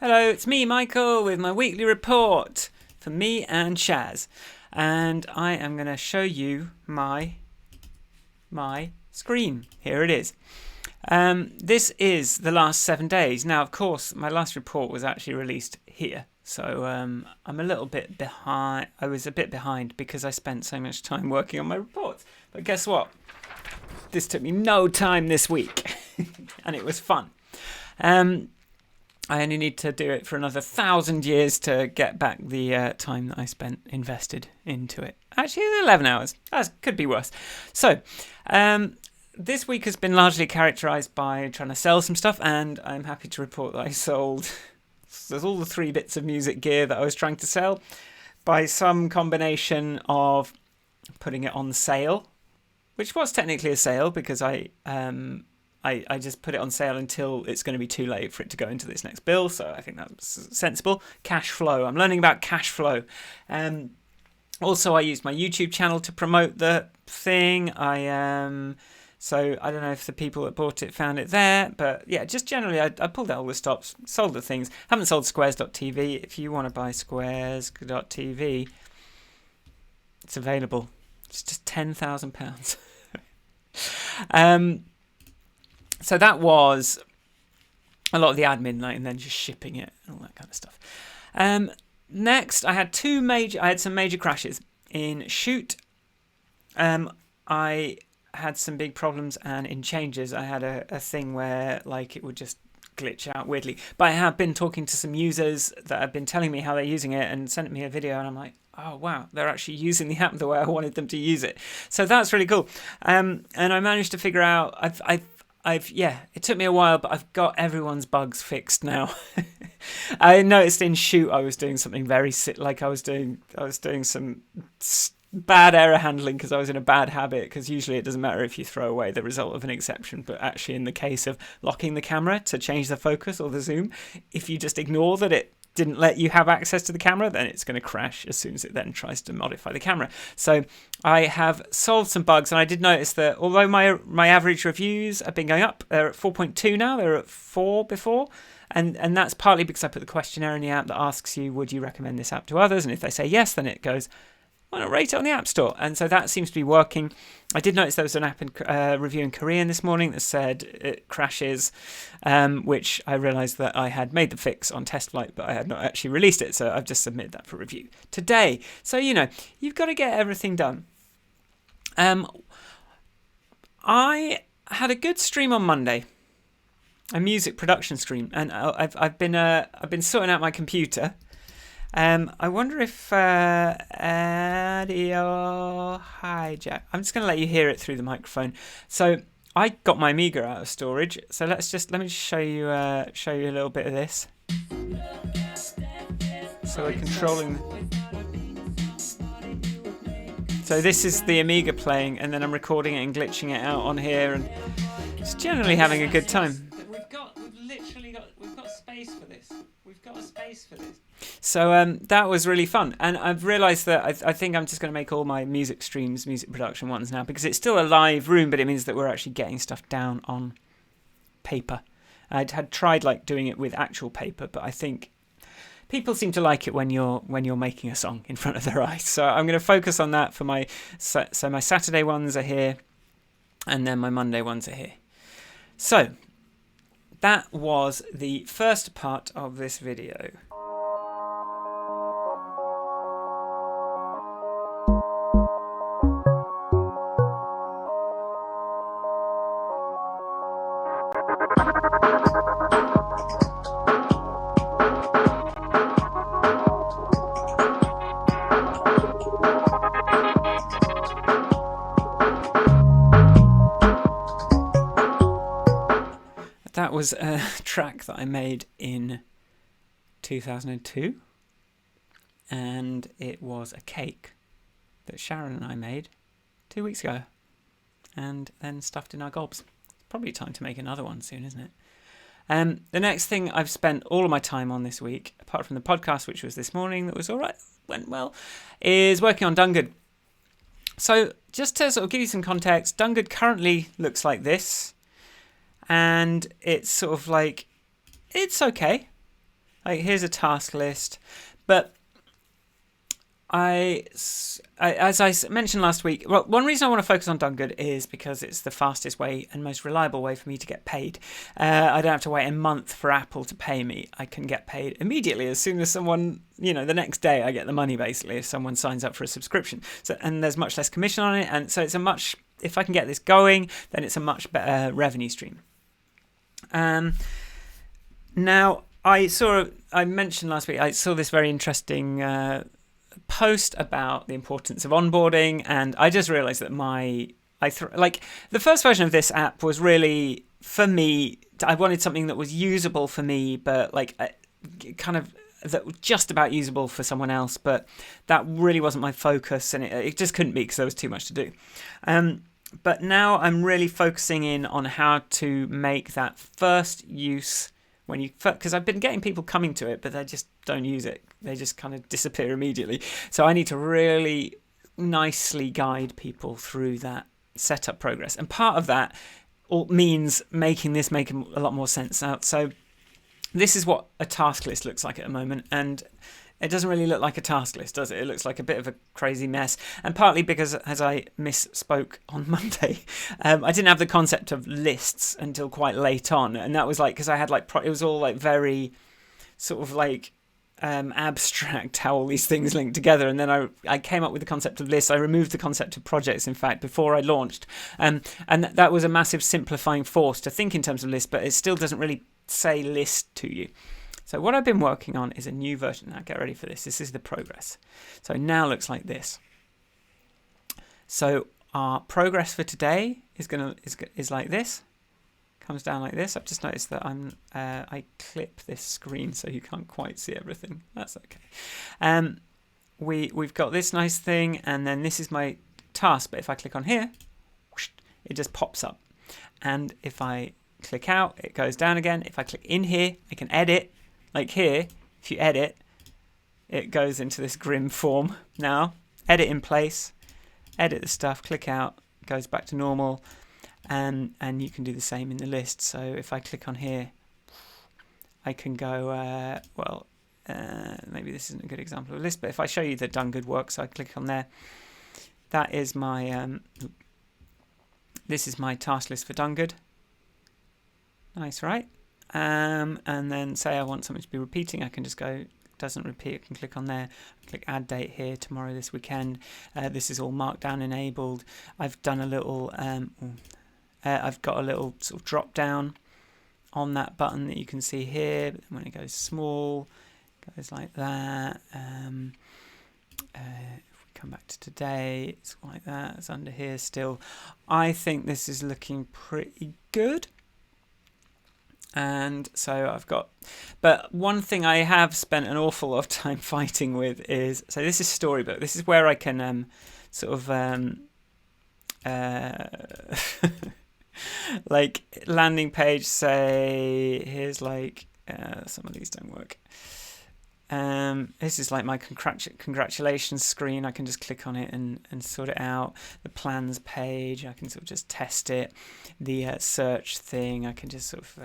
Hello, it's me, Michael, with my weekly report for me and Shaz. And I am going to show you my screen. Here it is. This is the last 7 days. Now, of course, my last report was actually released here. So I'm a little bit behind. I was a bit behind because I spent so much time working on my reports. But guess what? This took me no time this week. And it was fun. I only need to do it for another 1,000 years to get back the time that I invested into it. Actually, it's 11 hours. That could be worse. So, this week has been largely characterised by trying to sell some stuff, and I'm happy to report that I sold there's all the 3 bits of music gear that I was trying to sell by some combination of putting it on sale, which was technically a sale because I just put it on sale until it's going to be too late for it to go into this next bill. So I think that's sensible. Cash flow. I'm learning about cash flow. Also, I used my YouTube channel to promote the thing. So I don't know if the people that bought it found it there. But yeah, just generally, I pulled out all the stops, sold the things. Haven't sold Squares.tv. If you want to buy Squares.tv, it's available. It's just £10,000. So that was a lot of the admin, and then just shipping it and all that kind of stuff. Next, I had some major crashes in Shoot. I had some big problems, and in Changes, I had a thing where it would just glitch out weirdly. But I have been talking to some users that have been telling me how they're using it and sent me a video, and I'm like, oh wow, they're actually using the app the way I wanted them to use it. So that's really cool. And I managed to figure out it took me a while, but I've got everyone's bugs fixed now. I noticed in Shoot I was doing something very I was doing some bad error handling because I was in a bad habit, because usually it doesn't matter if you throw away the result of an exception, but actually in the case of locking the camera to change the focus or the zoom, if you just ignore that it didn't let you have access to the camera, then it's going to crash as soon as it then tries to modify the camera. So I have solved some bugs, and I did notice that although my average reviews have been going up, they're at 4.2 now, they were at 4 before, and that's partly because I put the questionnaire in the app that asks you, would you recommend this app to others? And if they say yes, then it goes, why not rate it on the App Store? And so that seems to be working. I did notice there was an app review in Korean this morning that said it crashes, which I realised that I had made the fix on test flight, but I had not actually released it. So I've just submitted that for review today. So, you've got to get everything done. I had a good stream on Monday, a music production stream, and I've been sorting out my computer. I wonder if audio hijack. I'm just going to let you hear it through the microphone. So I got my Amiga out of storage. So let me just show you a little bit of this. So we're controlling. So this is the Amiga playing, and then I'm recording it and glitching it out on here, and just generally having a good time. We've got space for this. We've got a space for this. So that was really fun, and I've realised that I think I'm just going to make all my music streams music production ones now, because it's still a live room, but it means that we're actually getting stuff down on paper. I had tried doing it with actual paper, but I think people seem to like it when you're making a song in front of their eyes. So I'm going to focus on that for my Saturday ones are here, and then my Monday ones are here. So that was the first part of this video. That was a track that I made in 2002, and it was a cake that Sharon and I made 2 weeks ago, and then stuffed in our gobs. Probably time to make another one soon, isn't it? The next thing I've spent all of my time on this week, apart from the podcast, which was this morning, that was all right, went well, is working on Dungood. So just to sort of give you some context, Dungood currently looks like this, and it's sort of like, it's okay. like here's a task list, but as I mentioned last week, well, one reason I want to focus on Done Good is because it's the fastest way and most reliable way for me to get paid. I don't have to wait a month for Apple to pay me. I can get paid immediately as soon as someone, the next day I get the money basically if someone signs up for a subscription. So, and there's much less commission on it, and so if I can get this going, then it's a much better revenue stream. Now I mentioned last week I saw this very interesting post about the importance of onboarding, and I just realized that the first version of this app was really for me. I wanted something that was usable for me, but kind of that was just about usable for someone else, but that really wasn't my focus, and it just couldn't be because there was too much to do. But now I'm really focusing in on how to make that first use because I've been getting people coming to it, but they just don't use it. They just kind of disappear immediately. So I need to really nicely guide people through that setup progress. And part of that means making this make a lot more sense now. So this is what a task list looks like at the moment. And it doesn't really look like a task list, does it? It looks like a bit of a crazy mess. And partly because, as I misspoke on Monday, I didn't have the concept of lists until quite late on. And that was because I had it was all very sort of abstract how all these things link together. And then I came up with the concept of lists. I removed the concept of projects, in fact, before I launched. And that was a massive simplifying force to think in terms of lists, but it still doesn't really say list to you. So what I've been working on is a new version. Now get ready for this. This is the progress. So now looks like this. So our progress for today is like this. Comes down like this. I've just noticed that I clip this screen so you can't quite see everything. That's okay. We've got this nice thing, and then this is my task. But if I click on here, it just pops up. And if I click out, it goes down again. If I click in here, I can edit. Like here, if you edit, it goes into this grim form now. Edit in place, edit the stuff, click out, goes back to normal, and you can do the same in the list. So if I click on here, I can go, maybe this isn't a good example of a list, but if I show you the Done Good work, so I click on there, that is my, this is my task list for Done Good. Nice, right? And then say I want something to be repeating, I can just go, doesn't repeat, I can click on there, click add date here, tomorrow, this weekend. This is all markdown enabled. I've done a little, I've got a little sort of drop down on that button that you can see here. But when it goes small, it goes like that. If we come back to today, it's like that, it's under here still. I think this is looking pretty good. And so I've got, but one thing I have spent an awful lot of time fighting with is, so this is Storybook. This is where I can like landing page, say, here's some of these don't work. This is like my congratulations screen. I can just click on it and sort it out. The plans page, I can sort of just test it. The search thing, I can just sort of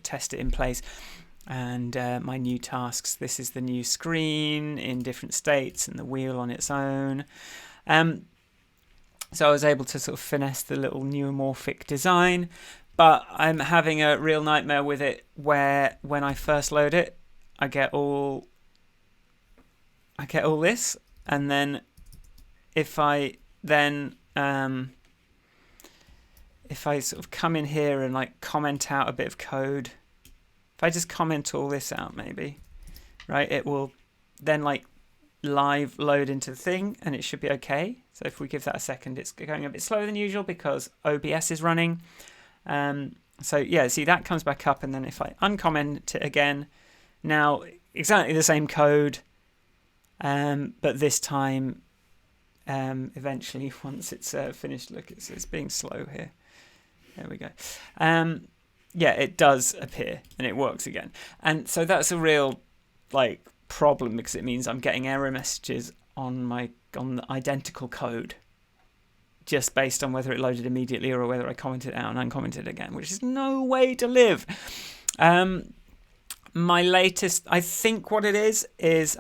test it in place. And my new tasks, this is the new screen in different states and the wheel on its own. So I was able to sort of finesse the little neuromorphic design, but I'm having a real nightmare with it where when I first load it, I get all this, and then if I sort of come in here and comment out a bit of code, if I just comment all this out maybe, right, it will then live load into the thing and it should be okay. So if we give that a second, it's going a bit slower than usual because OBS is running. So yeah, see, that comes back up, and then if I uncomment it again, now exactly the same code, but this time eventually once it's finished, look, it's being slow here. There we go. Yeah, it does appear and it works again. And so that's a real problem because it means I'm getting error messages on the identical code just based on whether it loaded immediately or whether I commented out and uncommented again, which is no way to live. my latest, I think what it is,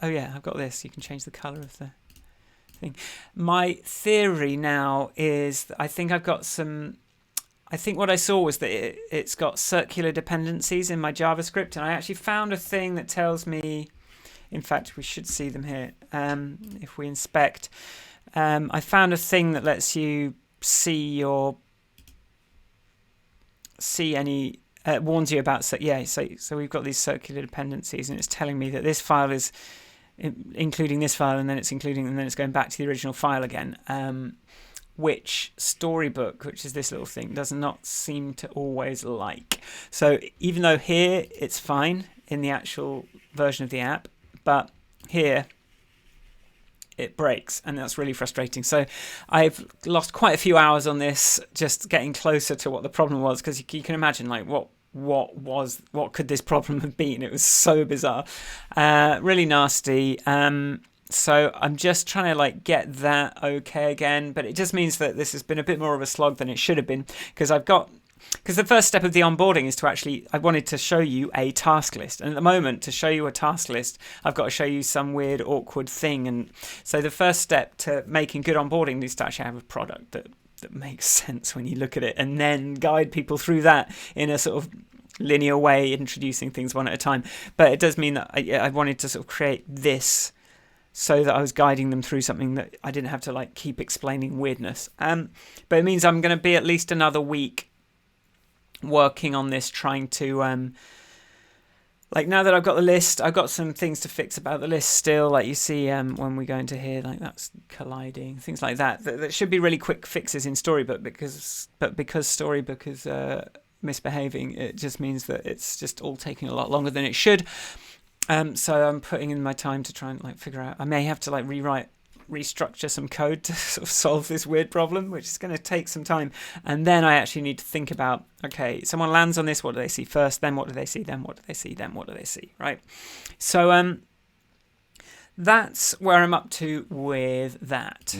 oh yeah, I've got this. You can change the colour of the thing. My theory now is that I think I've got some, I think what I saw was that it's got circular dependencies in my JavaScript, and I actually found a thing that tells me, in fact, we should see them here. If we inspect, I found a thing that lets you see any, warns you about, so we've got these circular dependencies, and it's telling me that this file is including this file, and then it's going back to the original file again. Which Storybook, which is this little thing, does not seem to always like. So even though here it's fine in the actual version of the app, but here it breaks, and that's really frustrating. So I've lost quite a few hours on this, just getting closer to what the problem was, because you can imagine, like, what could this problem have been? It was so bizarre, really nasty. So I'm just trying to like get that okay again, but it just means that this has been a bit more of a slog than it should have been, because the first step of the onboarding is to actually, I wanted to show you a task list, and at the moment, to show you a task list, I've got to show you some weird, awkward thing. And so the first step to making good onboarding is to actually have a product that makes sense when you look at it, and then guide people through that in a sort of linear way, introducing things one at a time. But it does mean that I wanted to sort of create this so that I was guiding them through something that I didn't have to like keep explaining weirdness. But it means I'm going to be at least another week working on this, trying to like, now that I've got the list, I've got some things to fix about the list still. Like you see when we go into here, like that's colliding, things like that. That should be really quick fixes in Storybook, because Storybook is misbehaving, it just means that it's just all taking a lot longer than it should. So I'm putting in my time to try and like figure out. I may have to like restructure some code to sort of solve this weird problem, which is going to take some time. And then I actually need to think about, okay, someone lands on this, what do they see first? Then what do they see? Then what do they see? Then what do they see? Right. So that's where I'm up to with that.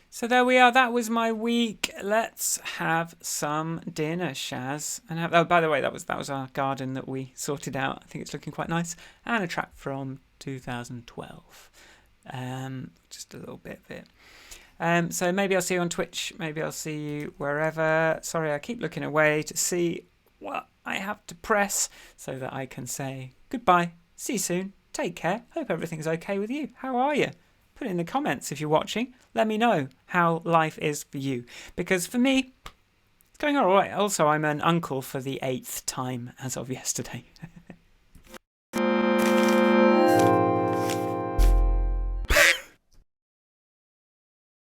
So there we are. That was my week. Let's have some dinner, Shaz. And oh, by the way, that was our garden that we sorted out. I think it's looking quite nice. And a track from 2012. Just a little bit of it. So maybe I'll see you on Twitch. Maybe I'll see you wherever. Sorry, I keep looking away to see what I have to press so that I can say goodbye. See you soon. Take care. Hope everything's okay with you. How are you? Put it in the comments if you're watching. Let me know how life is for you. Because for me, it's going all right. Also, I'm an uncle for the 8th time as of yesterday.